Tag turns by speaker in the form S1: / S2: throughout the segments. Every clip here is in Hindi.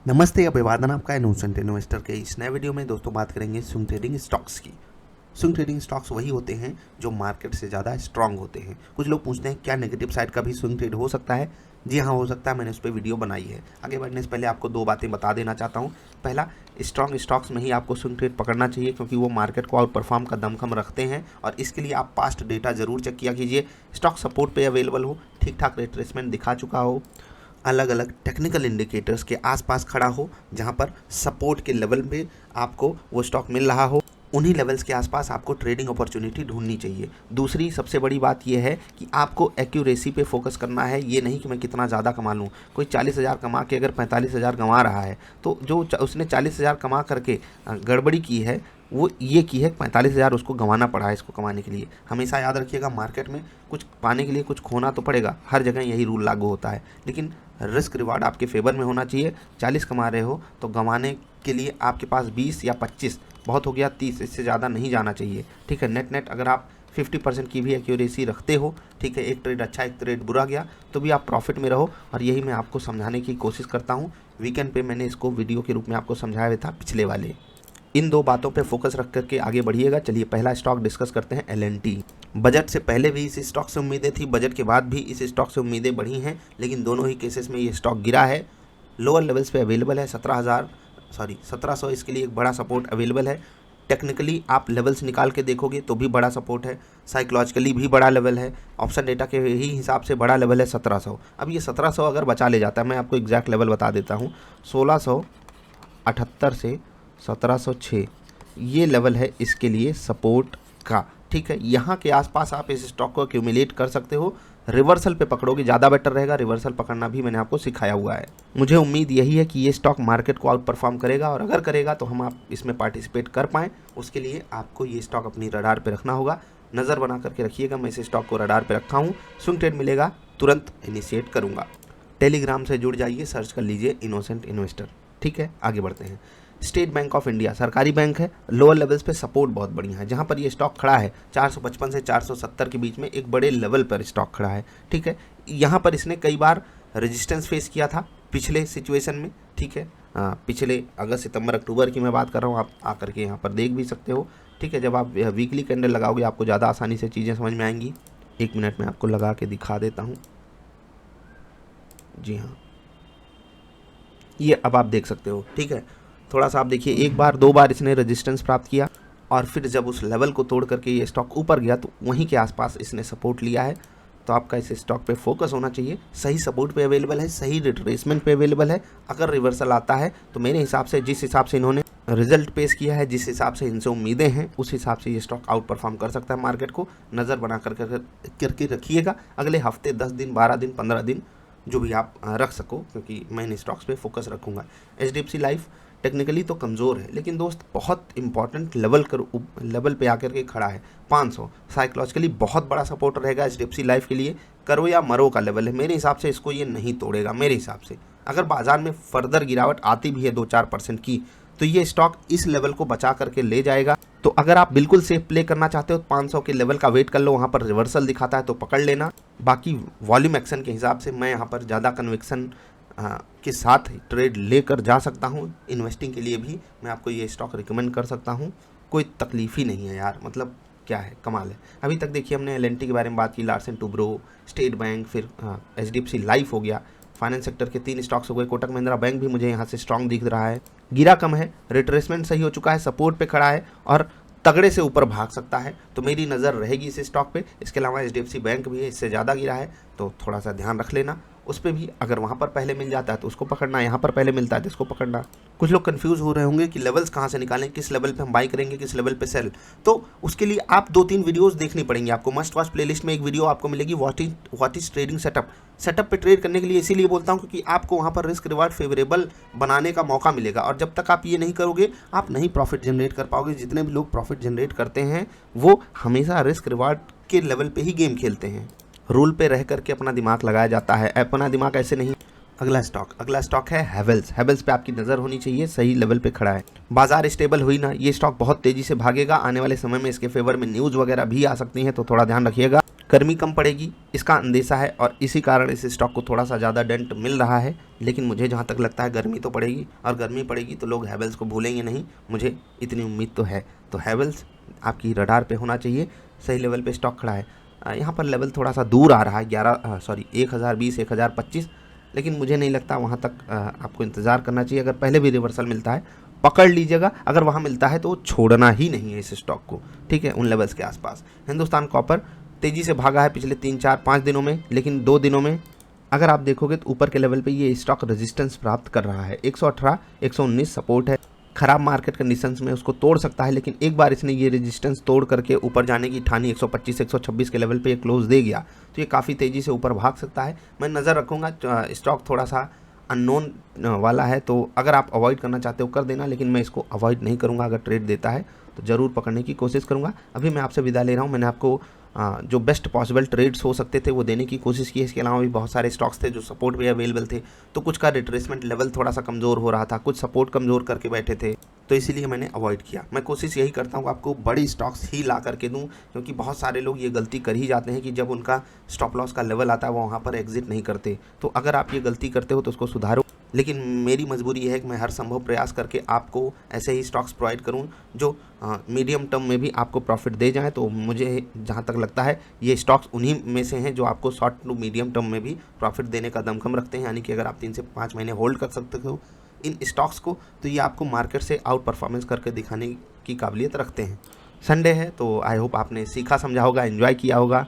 S1: नमस्ते, अभिवादन आपका इनोसेंट इन्वेस्टर के इस नए वीडियो में दोस्तों बात करेंगे स्विंग ट्रेडिंग स्टॉक्स की। स्विंग ट्रेडिंग स्टॉक्स वही होते हैं जो मार्केट से ज़्यादा स्ट्रांग होते हैं। कुछ लोग पूछते हैं क्या नेगेटिव साइड का भी स्विंग ट्रेड हो सकता है? जी हाँ, हो सकता है। मैंने उस पर वीडियो बनाई है। आगे बढ़ने से पहले आपको दो बातें बता देना चाहता हूँ। पहला, स्ट्रांग स्टॉक्स में ही आपको स्विंग ट्रेड पकड़ना चाहिए क्योंकि वो मार्केट को आउट परफॉर्म का दमखम रखते हैं और इसके लिए आप पास्ट डेटा जरूर चेक किया कीजिए। स्टॉक सपोर्ट पे अवेलेबल हो, ठीक ठाक रिट्रेसमेंट दिखा चुका हो, अलग अलग टेक्निकल इंडिकेटर्स के आसपास खड़ा हो, जहां पर सपोर्ट के लेवल पे आपको वो स्टॉक मिल रहा हो, उन्हीं लेवल्स के आसपास आपको ट्रेडिंग अपॉर्चुनिटी ढूंढनी चाहिए। दूसरी सबसे बड़ी बात यह है कि आपको एक्यूरेसी पे फोकस करना है। ये नहीं कि मैं कितना ज़्यादा कमा लूँ। कोई 40,000 कमा के अगर 45,000 कमा रहा है तो जो उसने 40,000 कमा करके गड़बड़ी की है वो ये की है 45,000 उसको गंवाना पड़ा है इसको कमाने के लिए। हमेशा याद रखिएगा, मार्केट में कुछ पाने के लिए कुछ खोना तो पड़ेगा, हर जगह यही रूल लागू होता है, लेकिन रिस्क रिवार्ड आपके फेवर में होना चाहिए। 40 कमा रहे हो तो गंवाने के लिए आपके पास 20 या 25 बहुत हो गया, 30, इससे ज़्यादा नहीं जाना चाहिए। ठीक है, नेट अगर आप 50% की भी एक्यूरेसी रखते हो, ठीक है, एक ट्रेड अच्छा एक ट्रेड बुरा गया तो भी आप प्रॉफिट में रहो, और यही मैं आपको समझाने की कोशिश करता हूँ। वीकेंड पे मैंने इसको वीडियो के रूप में आपको समझाया था पिछले वाले। इन दो बातों पे फोकस रख करके आगे बढ़िएगा। चलिए पहला स्टॉक डिस्कस करते हैं, L&T। बजट से पहले भी इस स्टॉक से उम्मीदें थी, बजट के बाद भी इस स्टॉक से उम्मीदें बढ़ी हैं, लेकिन दोनों ही केसेस में ये स्टॉक गिरा है। लोअर लेवल्स पे अवेलेबल है 1700, इसके लिए एक बड़ा सपोर्ट अवेलेबल है। टेक्निकली आप लेवल्स निकाल के देखोगे तो भी बड़ा सपोर्ट है, साइकोलॉजिकली भी बड़ा लेवल है, ऑप्शन डेटा के ही हिसाब से बड़ा लेवल है 1700। अब ये 1700 अगर बचा ले जाता है, मैं आपको एग्जैक्ट लेवल बता देता हूँ, 1678 से 1706 ये लेवल है इसके लिए सपोर्ट का। ठीक है, यहाँ के आसपास आप इस स्टॉक को एक्यूमुलेट कर सकते हो। रिवर्सल पे पकड़ोगे ज़्यादा बेटर रहेगा, रिवर्सल पकड़ना भी मैंने आपको सिखाया हुआ है। मुझे उम्मीद यही है कि ये स्टॉक मार्केट को आउट परफॉर्म करेगा, और अगर करेगा तो हम आप इसमें पार्टिसिपेट कर पाएँ। उसके लिए आपको ये स्टॉक अपनी रडार पे रखना होगा, नज़र बना करके रखिएगा। मैं इस स्टॉक को रडार पे रखा हूँ, स्विंग ट्रेड मिलेगा तुरंत इनिशिएट करूँगा। टेलीग्राम से जुड़ जाइए, सर्च कर लीजिए इनोसेंट इन्वेस्टर। ठीक है, आगे बढ़ते हैं। स्टेट बैंक ऑफ इंडिया सरकारी बैंक है, लोअर लेवल्स पे सपोर्ट बहुत बढ़िया है। जहां पर ये स्टॉक खड़ा है 455 से 470 के बीच में एक बड़े लेवल पर स्टॉक खड़ा है। ठीक है, यहां पर इसने कई बार रेजिस्टेंस फेस किया था पिछले सिचुएशन में। ठीक है, पिछले अगस्त सितंबर अक्टूबर की मैं बात कर रहा हूँ, आप आकर के यहाँ पर देख भी सकते हो। ठीक है, जब आप वीकली कैंडल लगाओगे आपको ज़्यादा आसानी से चीज़ें समझ में आएंगी। 1 मिनट में आपको लगा के दिखा देता हूँ। जी हाँ, ये अब आप देख सकते हो। ठीक है, थोड़ा सा आप देखिए, एक बार दो बार इसने रेजिस्टेंस प्राप्त किया, और फिर जब उस लेवल को तोड़ करके ये स्टॉक ऊपर गया तो वहीं के आसपास इसने सपोर्ट लिया है। तो आपका इस स्टॉक पे फोकस होना चाहिए। सही सपोर्ट पे अवेलेबल है, सही रिट्रेसमेंट पे अवेलेबल है। अगर रिवर्सल आता है तो मेरे हिसाब से, जिस हिसाब से इन्होंने रिजल्ट पेश किया है, जिस हिसाब से इनसे उम्मीदें हैं, उस हिसाब से ये स्टॉक आउट परफॉर्म कर सकता है मार्केट को। नज़र बना करके रखिएगा। अगले हफ्ते 10 दिन, 12 दिन, 15 दिन जो भी आप रख सको, क्योंकि मैं इन स्टॉक्स पे फोकस रखूँगा। HDFC लाइफ टेक्निकली तो कमज़ोर है, लेकिन दोस्त बहुत इंपॉर्टेंट लेवल पे आकर के खड़ा है 500। साइकोलॉजिकली बहुत बड़ा सपोर्ट रहेगा HDFC लाइफ के लिए। करो या मरो का लेवल है, मेरे हिसाब से इसको ये नहीं तोड़ेगा। मेरे हिसाब से अगर बाजार में फर्दर गिरावट आती भी है 2-4% की, तो ये स्टॉक इस लेवल को बचा करके ले जाएगा। तो अगर आप बिल्कुल सेफ प्ले करना चाहते हो तो 500 के लेवल का वेट कर लो, वहाँ पर रिवर्सल दिखाता है तो पकड़ लेना। बाकी वॉल्यूम एक्शन के हिसाब से मैं यहाँ पर ज़्यादा कन्विक्शन के साथ ट्रेड लेकर जा सकता हूँ। इन्वेस्टिंग के लिए भी मैं आपको ये स्टॉक रिकमेंड कर सकता हूँ। कोई तकलीफ ही नहीं है यार, मतलब क्या है, कमाल है। अभी तक देखिए हमने L&T के बारे में बात की, लार्सन टुब्रो, स्टेट बैंक, फिर HDFC लाइफ हो गया, फाइनेंस सेक्टर के 3 स्टॉक्स हो गए। कोटक महिंद्रा बैंक भी मुझे यहाँ से स्ट्रॉन्ग दिख रहा है, गिरा कम है, रिट्रेसमेंट सही हो चुका है, सपोर्ट पे खड़ा है और तगड़े से ऊपर भाग सकता है। तो मेरी नज़र रहेगी इस स्टॉक पे। इसके अलावा HDFC बैंक भी है, इससे ज़्यादा गिरा है तो थोड़ा सा ध्यान रख लेना उस पर भी। अगर वहाँ पर पहले मिल जाता है तो उसको पकड़ना, यहाँ पर पहले मिलता है तो इसको पकड़ना। कुछ लोग कंफ्यूज हो रहे होंगे कि लेवल्स कहाँ से निकालें, किस लेवल पे हम बाई करेंगे, किस लेवल पे सेल। तो उसके लिए आप 2-3 वीडियोस देखनी पड़ेंगी आपको। मस्ट वॉच प्लेलिस्ट में एक वीडियो आपको मिलेगी, व्हाट इज ट्रेडिंग सेटअप पे ट्रेड करने के लिए। इसीलिए बोलता हूँ क्योंकि आपको वहाँ पर रिस्क रिवार्ड फेवरेबल बनाने का मौका मिलेगा, और जब तक आप ये नहीं करोगे आप नहीं प्रॉफिट जनरेट कर पाओगे। जितने भी लोग प्रॉफिट जनरेट करते हैं वो हमेशा रिस्क रिवार्ड के लेवल पे ही गेम खेलते हैं। रूल पे रह करके अपना दिमाग लगाया जाता है, अपना दिमाग ऐसे नहीं। अगला स्टॉक है हैवेल्स पे आपकी नज़र होनी चाहिए, सही लेवल पे खड़ा है। बाजार स्टेबल हुई ना, ये स्टॉक बहुत तेज़ी से भागेगा। आने वाले समय में इसके फेवर में न्यूज़ वगैरह भी आ सकती हैं, तो थोड़ा ध्यान रखिएगा। गर्मी कम पड़ेगी इसका अंदेशा है और इसी कारण इस स्टॉक को थोड़ा सा ज़्यादा डेंट मिल रहा है। लेकिन मुझे जहाँ तक लगता है गर्मी तो पड़ेगी, और गर्मी पड़ेगी तो लोग हैवेल्स को भूलेंगे नहीं, मुझे इतनी उम्मीद तो है। तो हैवेल्स आपकी रडार पे होना चाहिए। सही लेवल पे स्टॉक खड़ा है। यहाँ पर लेवल थोड़ा सा दूर आ रहा है 1020 1025, लेकिन मुझे नहीं लगता वहाँ तक आपको इंतज़ार करना चाहिए। अगर पहले भी रिवर्सल मिलता है पकड़ लीजिएगा, अगर वहाँ मिलता है तो छोड़ना ही नहीं है इस स्टॉक को, ठीक है, उन लेवल्स के आसपास। हिंदुस्तान कॉपर तेज़ी से भागा है पिछले 3 4 5 दिनों में, लेकिन 2 दिनों में अगर आप देखोगे तो ऊपर के लेवल पे ये स्टॉक रेजिस्टेंस प्राप्त कर रहा है। 118 119 सपोर्ट है। खराब मार्केट कंडीशंस में उसको तोड़ सकता है, लेकिन एक बार इसने ये रेजिस्टेंस तोड़ करके ऊपर जाने की ठानी 125 126 के लेवल पे ये क्लोज दे गया तो ये काफ़ी तेज़ी से ऊपर भाग सकता है। मैं नज़र रखूँगा, स्टॉक थोड़ा सा अननोन वाला है, तो अगर आप अवॉइड करना चाहते हो कर देना, लेकिन मैं इसको अवॉइड नहीं करूँगा। अगर ट्रेड देता है तो ज़रूर पकड़ने की कोशिश करूँगा। अभी मैं आपसे विदा ले रहा हूँ। मैंने आपको जो बेस्ट पॉसिबल ट्रेड्स हो सकते थे वो देने की कोशिश की है। इसके अलावा भी बहुत सारे स्टॉक्स थे जो सपोर्ट भी अवेलेबल थे, तो कुछ का रिट्रेसमेंट लेवल थोड़ा सा कमज़ोर हो रहा था, कुछ सपोर्ट कमज़ोर करके बैठे थे, तो इसीलिए मैंने अवॉइड किया। मैं कोशिश यही करता हूँ आपको बड़ी स्टॉक्स ही ला करके दूँ, क्योंकि बहुत सारे लोग ये गलती कर ही जाते हैं कि जब उनका स्टॉप लॉस का लेवल आता है वो वहाँ पर एग्जिट नहीं करते। तो अगर आप ये गलती करते हो तो उसको सुधारो, लेकिन मेरी मजबूरी है कि मैं हर संभव प्रयास करके आपको ऐसे ही स्टॉक्स प्रोवाइड करूं जो मीडियम टर्म में भी आपको प्रॉफिट दे जाएं। तो मुझे जहां तक लगता है ये स्टॉक्स उन्हीं में से हैं जो आपको शॉर्ट टू मीडियम टर्म में भी प्रॉफिट देने का दमखम रखते हैं। यानी कि अगर आप 3 से 5 महीने होल्ड कर सकते हो इन स्टॉक्स को, तो ये आपको मार्केट से आउट परफॉर्मेंस करके दिखाने की काबिलियत रखते हैं। संडे है तो आई होप आपने सीखा समझा होगा, एंजॉय किया होगा।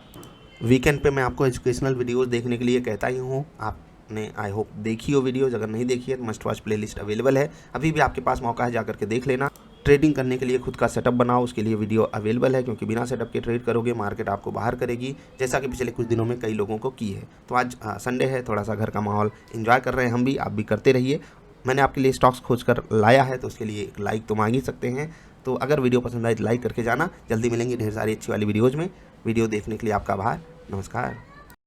S1: वीकेंड पे मैं आपको एजुकेशनल वीडियोस देखने के लिए कहता ही हूँ, आपने आई होप देखी हो वीडियोस। अगर नहीं देखी है तो मस्ट वॉच प्लेलिस्ट अवेलेबल है, अभी भी आपके पास मौका है जाकर के देख लेना। ट्रेडिंग करने के लिए खुद का सेटअप बनाओ, उसके लिए वीडियो अवेलेबल है, क्योंकि बिना सेटअप के ट्रेड करोगे मार्केट आपको बाहर करेगी, जैसा कि पिछले कुछ दिनों में कई लोगों को की है। तो आज संडे है, थोड़ा सा घर का माहौल एंजॉय कर रहे हैं हम भी, आप भी करते रहिए। मैंने आपके लिए स्टॉक्स खोज कर लाया है तो उसके लिए एक लाइक तो मांग ही सकते हैं। तो अगर वीडियो पसंद आए तो लाइक करके जाना। जल्दी मिलेंगे ढेर सारी अच्छी वाली वीडियोज़ में। वीडियो देखने के लिए आपका आभार। नमस्कार।